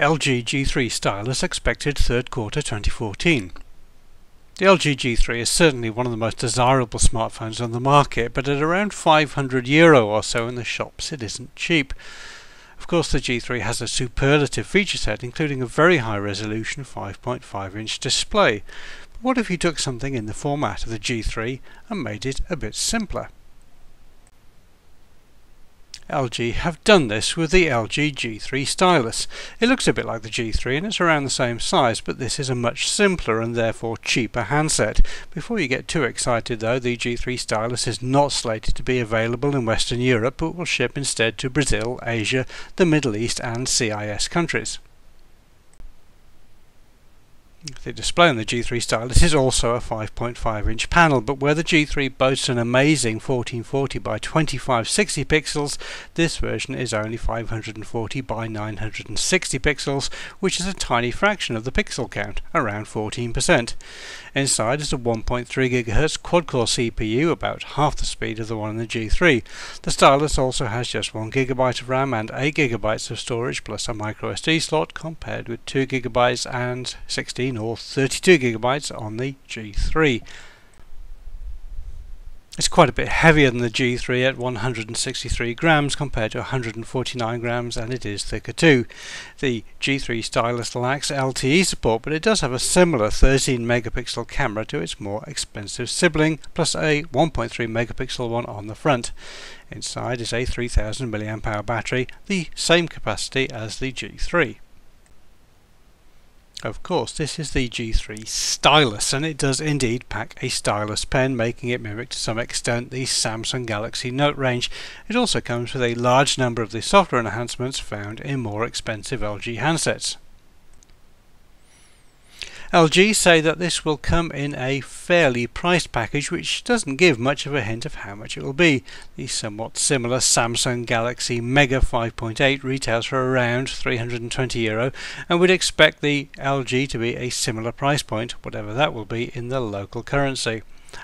LG G3 Stylus expected third quarter 2014. The LG G3 is certainly one of the most desirable smartphones on the market, but at around €500 or so in the shops it isn't cheap. Of course, the G3 has a superlative feature set, including a very high resolution 5.5-inch display. But what if you took something in the format of the G3 and made it a bit simpler? LG have done this with the LG G3 Stylus. It looks a bit like the G3 and it's around the same size, but this is a much simpler and therefore cheaper handset. Before you get too excited though, the G3 Stylus is not slated to be available in Western Europe, but will ship instead to Brazil, Asia, the Middle East and CIS countries. The display on the G3 Stylus is also a 5.5-inch panel, but where the G3 boasts an amazing 1440 by 2560 pixels, this version is only 540 by 960 pixels, which is a tiny fraction of the pixel count, around 14%. Inside is a 1.3 GHz quad-core CPU, about half the speed of the one in the G3. The Stylus also has just 1 GB of RAM and 8 GB of storage plus a microSD slot, compared with 2 GB and 16 or 32 GB on the G3. It's quite a bit heavier than the G3 at 163 grams compared to 149 grams, and it is thicker too. The G3 Stylus lacks LTE support, but it does have a similar 13 megapixel camera to its more expensive sibling, plus a 1.3 megapixel one on the front. Inside is a 3000 mAh battery, the same capacity as the G3. Of course, this is the G3 Stylus, and it does indeed pack a stylus pen, making it mimic to some extent the Samsung Galaxy Note range. It also comes with a large number of the software enhancements found in more expensive LG handsets. LG say that this will come in a fairly priced package, which doesn't give much of a hint of how much it will be. The somewhat similar Samsung Galaxy Mega 5.8 retails for around €320, and we'd expect the LG to be a similar price point, whatever that will be in the local currency.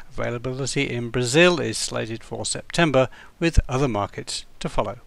Availability in Brazil is slated for September, with other markets to follow.